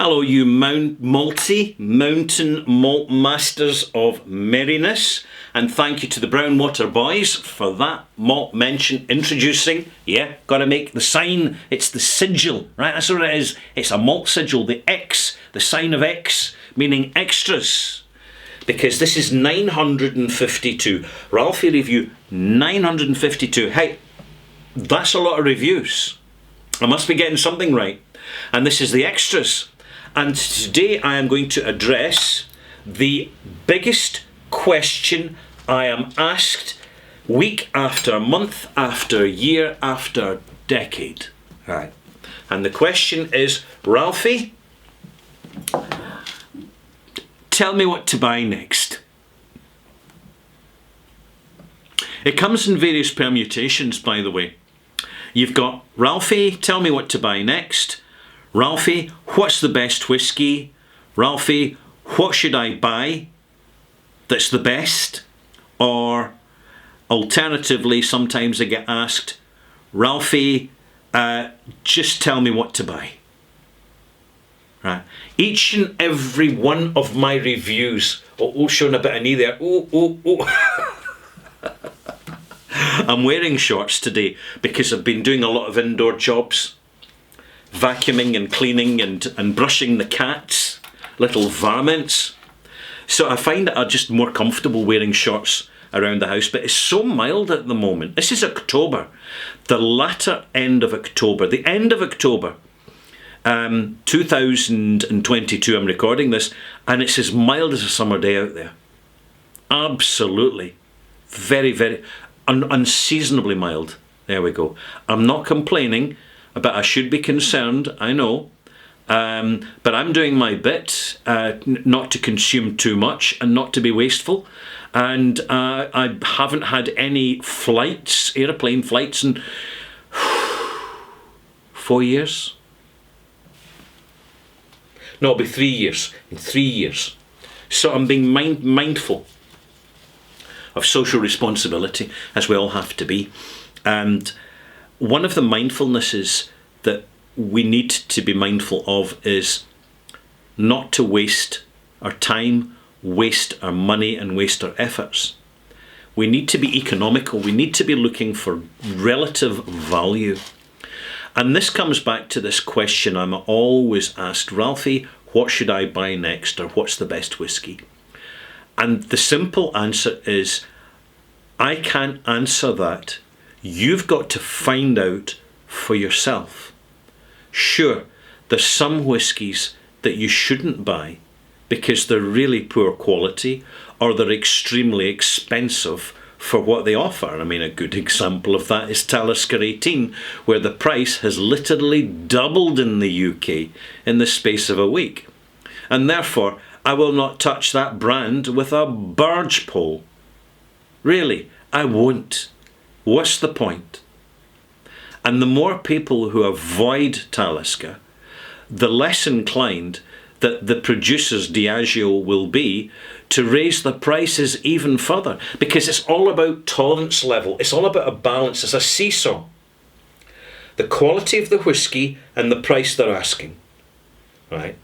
Hello, you mountain malt masters of merriness, and thank you to the Brownwater Boys for that malt mention introducing. Yeah, got to make the sign. It's the sigil, right? That's what it is. It's a malt sigil, the X, the sign of X, meaning extras. Because this is 952. Ralphie review 952. Hey, that's a lot of reviews. I must be getting something right. And this is the extras. And today I am going to address the biggest question I am asked week after month after year after decade. Right. And the question is, Ralphie, tell me what to buy next. It comes in various permutations, by the way. You've got, Ralphie, tell me what to buy next. Ralphie, what's the best whiskey? Ralphie, what should I buy that's the best? Or alternatively, sometimes I get asked, Ralphie, just tell me what to buy. Right. Each and every one of my reviews, showing a bit of knee there. I'm wearing shorts today because I've been doing a lot of indoor jobs, vacuuming and cleaning and brushing the cats, little varmints. So I find that I'm just more comfortable wearing shorts around the house, but it's so mild at the moment. This is October, the latter end of October, the end of October. 2022, I'm recording this, and it's as mild as a summer day out there. Absolutely. Very, very unseasonably mild. There we go. I'm not complaining, but I should be concerned, I know. But I'm doing my bit not to consume too much and not to be wasteful. And I haven't had any flights, airplane flights, in 4 years. No, it'll be 3 years. In 3 years. So I'm being mindful of social responsibility, as we all have to be. And one of the mindfulnesses that we need to be mindful of is not to waste our time, waste our money, and waste our efforts. We need to be economical. We need to be looking for relative value. And this comes back to this question I'm always asked, Ralphie, what should I buy next, or what's the best whiskey? And the simple answer is, I can't answer that. You've got to find out for yourself. Sure, there's some whiskies that you shouldn't buy because they're really poor quality or they're extremely expensive for what they offer. I mean, a good example of that is Talisker 18, where the price has literally doubled in the UK in the space of a week. And therefore, I will not touch that brand with a barge pole. Really, I won't. What's the point? And the more people who avoid Talisker, the less inclined that the producers, Diageo, will be to raise the prices even further, because it's all about tolerance level. It's all about a balance. It's a seesaw. The quality of the whiskey and the price they're asking, right?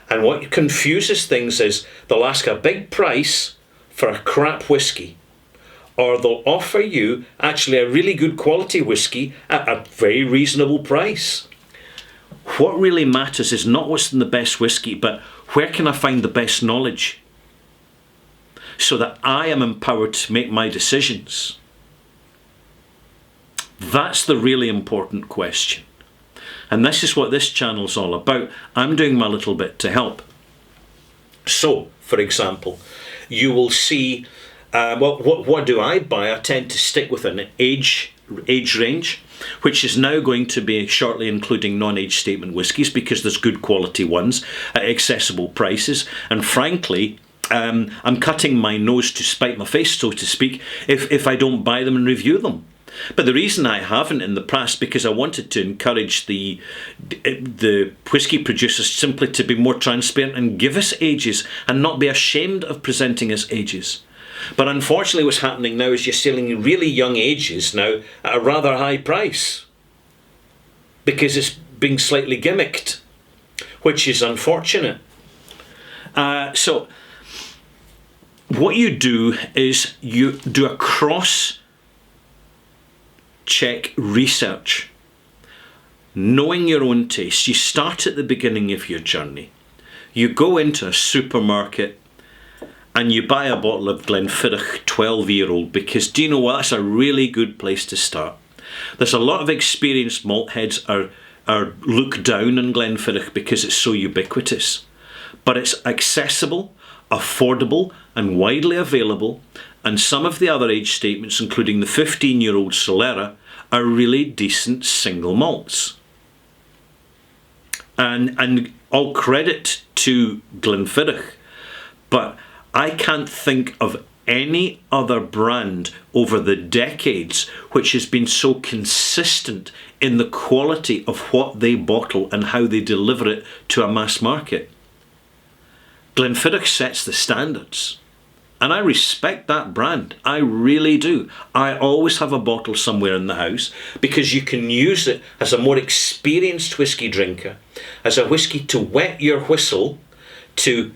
And what confuses things is they'll ask a big price for a crap whiskey, or they'll offer you actually a really good quality whiskey at a very reasonable price. What really matters is not what's in the best whiskey, but where can I find the best knowledge so that I am empowered to make my decisions. That's the really important question. And this is what this channel's all about. I'm doing my little bit to help. So, for example, you will see, what do I buy? I tend to stick with an age range, which is now going to be shortly including non-age statement whiskies, because there's good quality ones at accessible prices. And frankly, I'm cutting my nose to spite my face, so to speak, if I don't buy them and review them. But the reason I haven't in the past, because I wanted to encourage the whisky producers simply to be more transparent and give us ages and not be ashamed of presenting us ages. But unfortunately what's happening now is you're selling really young ages now at a rather high price, because it's being slightly gimmicked. which is unfortunate. So what you do is you do a cross-check research. Knowing your own taste, you start at the beginning of your journey. You go into a supermarket and you buy a bottle of Glenfiddich 12-year-old because, do you know what, that's a really good place to start. There's a lot of experienced malt heads are look down on Glenfiddich because it's so ubiquitous. But it's accessible, affordable and widely available, and some of the other age statements, including the 15-year-old Solera, are really decent single malts. And all credit to Glenfiddich, but I can't think of any other brand over the decades which has been so consistent in the quality of what they bottle and how they deliver it to a mass market. Glenfiddich sets the standards, and I respect that brand. I really do. I always have a bottle somewhere in the house because you can use it as a more experienced whiskey drinker, as a whiskey to wet your whistle, to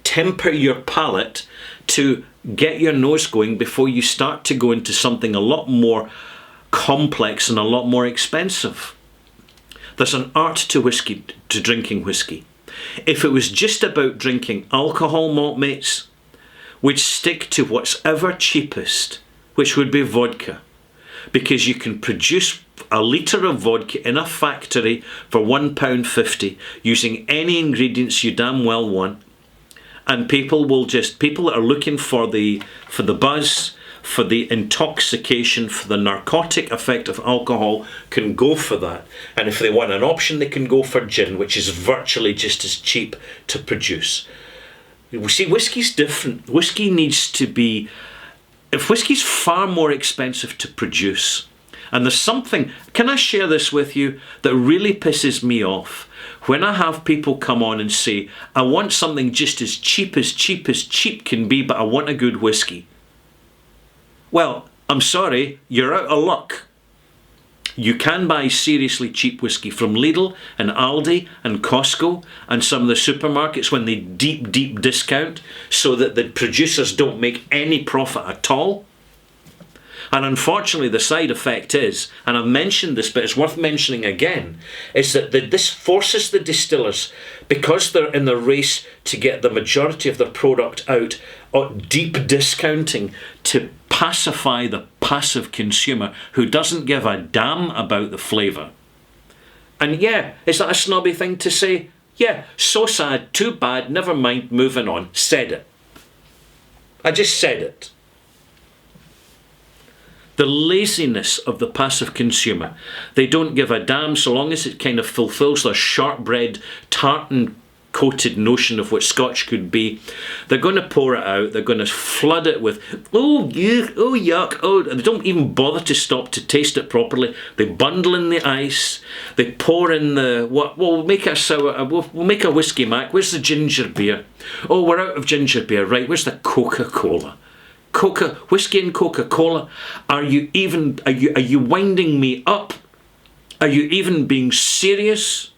temper your palate, to get your nose going before you start to go into something a lot more complex and a lot more expensive. There's an art to whiskey, to drinking whiskey. If it was just about drinking alcohol, malt mates, we'd stick to what's ever cheapest, which would be vodka, because you can produce a litre of vodka in a factory for £1.50 using any ingredients you damn well want. And people that are looking for the buzz, for the intoxication, for the narcotic effect of alcohol can go for that. And if they want an option, they can go for gin, which is virtually just as cheap to produce. We see whiskey's different. Whiskey needs to be, if whiskey's far more expensive to produce, and there's something, can I share this with you, that really pisses me off? When I have people come on and say, I want something just as cheap can be, but I want a good whiskey. Well, I'm sorry, you're out of luck. You can buy seriously cheap whiskey from Lidl and Aldi and Costco and some of the supermarkets when they deep discount so that the producers don't make any profit at all. And unfortunately, the side effect is, and I've mentioned this, but it's worth mentioning again, is that this forces the distillers, because they're in the race to get the majority of their product out, deep discounting to pacify the passive consumer who doesn't give a damn about the flavour. And yeah, is that a snobby thing to say? Yeah, so sad, too bad, never mind, moving on. Said it. I just said it. The laziness of the passive consumer. They don't give a damn so long as it kind of fulfills their shortbread, tartan-coated notion of what Scotch could be. They're going to pour it out. They're going to flood it with, oh, yuck, oh, yuck. Oh, they don't even bother to stop to taste it properly. They bundle in the ice. They pour in the, we'll make a sour, we'll make a whiskey mac. Where's the ginger beer? Oh, we're out of ginger beer. Right, where's the Coca-Cola? Whiskey and Coca-Cola. Are you winding me up? Are you even being serious?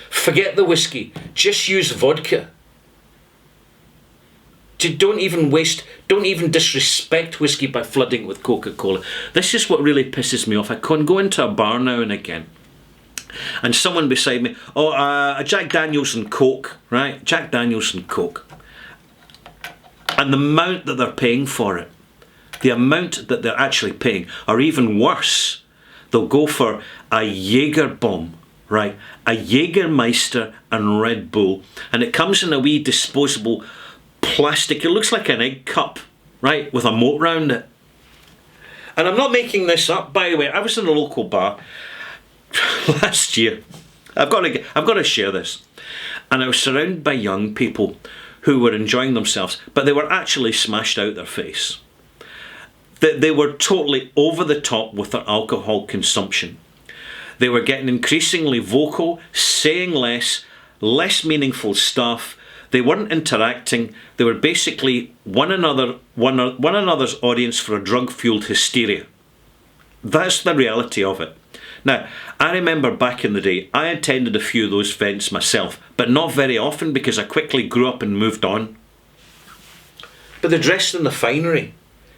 Forget the whiskey. Just use vodka. Don't even disrespect whiskey by flooding it with Coca-Cola. This is what really pisses me off. I can go into a bar now and again, and someone beside me, a Jack Daniels and Coke, right? Jack Daniels and Coke. And the amount that they're paying for it, the amount that they're actually paying, or even worse, they'll go for a Jaeger bomb, right? A Jägermeister and Red Bull. And it comes in a wee disposable plastic, it looks like an egg cup, right? With a moat round it. And I'm not making this up, by the way. I was in a local bar last year. I've got to share this. And I was surrounded by young people who were enjoying themselves, but they were actually smashed out their face. They were totally over the top with their alcohol consumption. They were getting increasingly vocal, saying less meaningful stuff. They weren't interacting. They were basically one another's audience for a drug-fueled hysteria. That's the reality of it. Now, I remember back in the day, I attended a few of those events myself, but not very often because I quickly grew up and moved on. But they're dressed in the finery.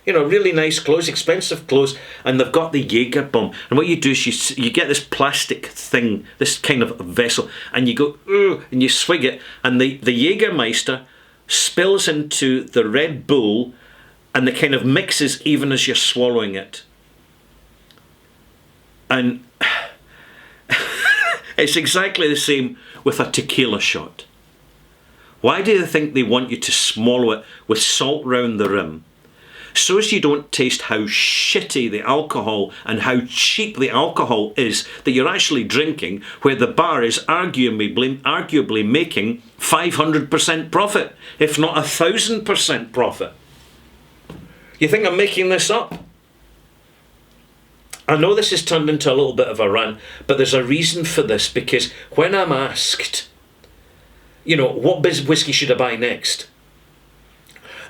You know, really nice clothes, expensive clothes, and they've got the Jaeger bomb. And what you do is you get this plastic thing, this kind of vessel, and you go, ooh, and you swig it, and the Jägermeister spills into the Red Bull, and the kind of mixes even as you're swallowing it. And it's exactly the same with a tequila shot. Why do you think they want you to swallow it with salt round the rim? So as you don't taste how shitty the alcohol and how cheap the alcohol is that you're actually drinking, where the bar is arguably making 500% profit, if not 1,000% profit. You think I'm making this up? I know this has turned into a little bit of a rant, but there's a reason for this, because when I'm asked, you know, what whiskey should I buy next?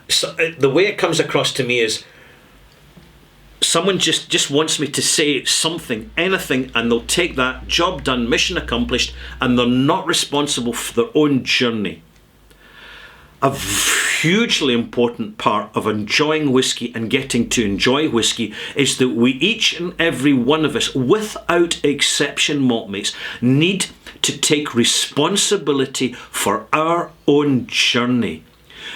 So, the way it comes across to me is someone just wants me to say something, anything, and they'll take that, job done, mission accomplished, and they're not responsible for their own journey. A hugely important part of enjoying whiskey and getting to enjoy whiskey is that we, each and every one of us, without exception, maltmates, need to take responsibility for our own journey.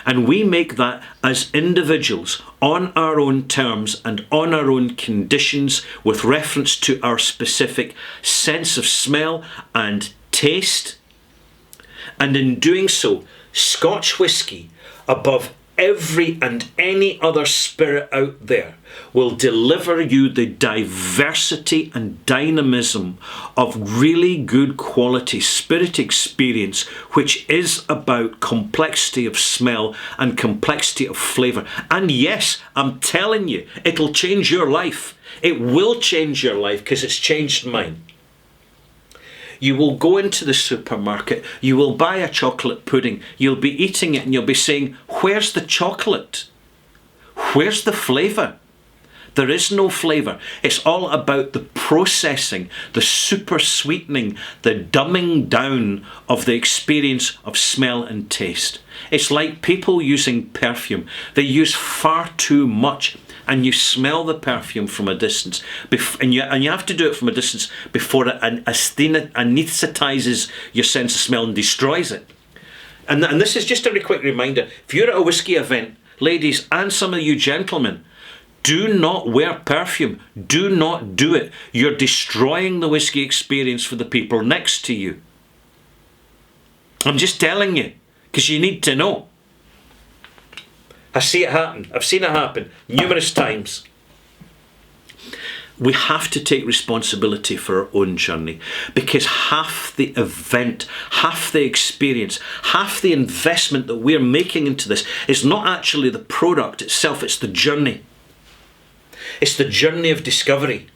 And we make that as individuals on our own terms and on our own conditions with reference to our specific sense of smell and taste. And in doing so, Scotch whisky, above every and any other spirit out there, will deliver you the diversity and dynamism of really good quality spirit experience, which is about complexity of smell and complexity of flavour. And yes, I'm telling you, it'll change your life. It will change your life, because it's changed mine. You will go into the supermarket, you will buy a chocolate pudding, you'll be eating it and you'll be saying, where's the chocolate? Where's the flavour? There is no flavour. It's all about the processing, the super sweetening, the dumbing down of the experience of smell and taste. It's like people using perfume. They use far too much, and you smell the perfume from a distance, and you have to do it from a distance before it anaesthetises your sense of smell and destroys it. And this is just a quick reminder, if you're at a whiskey event, ladies and some of you gentlemen, do not wear perfume. Do not do it. You're destroying the whiskey experience for the people next to you. I'm just telling you, because you need to know. I see it happen. I've seen it happen numerous times. We have to take responsibility for our own journey, because half the event, half the experience, half the investment that we're making into this is not actually the product itself, it's the journey. It's the journey of discovery.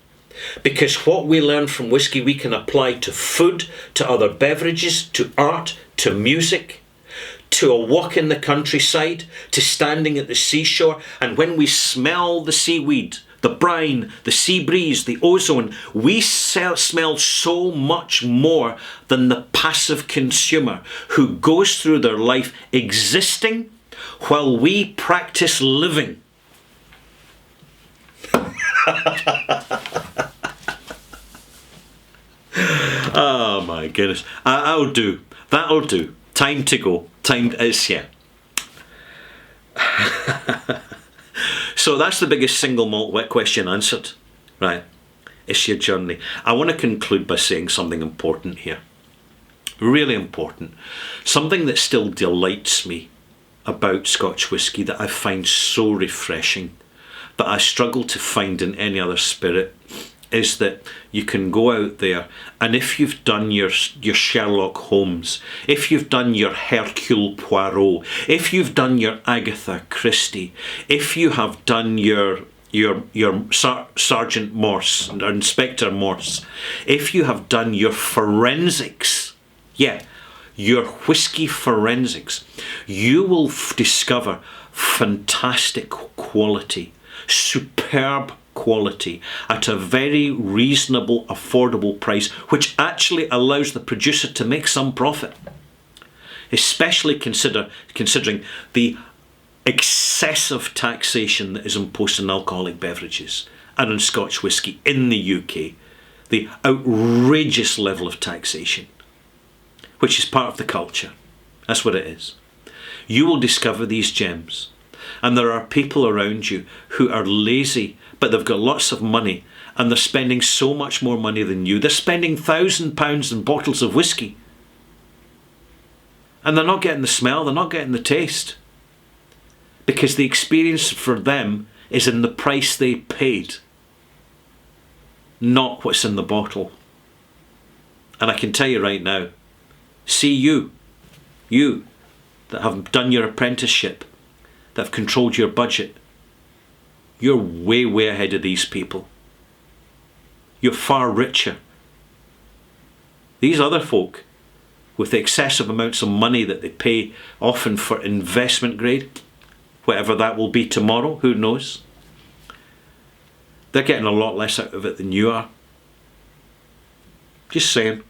Because what we learn from whiskey we can apply to food, to other beverages, to art, to music, to a walk in the countryside, to standing at the seashore. And when we smell the seaweed, the brine, the sea breeze, the ozone, we smell so much more than the passive consumer who goes through their life existing while we practice living. Oh my goodness. That'll do. That'll do. Time to go. Time is here. So that's the biggest single malt question answered. Right. It's your journey. I want to conclude by saying something important here. Really important. Something that still delights me about Scotch whisky, that I find so refreshing, but I struggle to find in any other spirit, is that you can go out there, and if you've done your Sherlock Holmes, if you've done your Hercule Poirot, if you've done your Agatha Christie, if you have done your Sergeant Morse, or Inspector Morse, if you have done your forensics, your whiskey forensics, you will discover fantastic quality, superb quality at a very reasonable, affordable price, which actually allows the producer to make some profit. Especially considering the excessive taxation that is imposed on alcoholic beverages and on Scotch whisky in the UK. The outrageous level of taxation, which is part of the culture. That's what it is. You will discover these gems. And there are people around you who are lazy, but they've got lots of money, and they're spending so much more money than you. They're spending £1,000 in bottles of whisky. And they're not getting the smell, they're not getting the taste. Because the experience for them is in the price they paid, not what's in the bottle. And I can tell you right now, see you that have done your apprenticeship, that have controlled your budget, you're way, way ahead of these people. You're far richer. These other folk, with the excessive amounts of money that they pay, often for investment grade, whatever that will be tomorrow, who knows? They're getting a lot less out of it than you are. Just saying.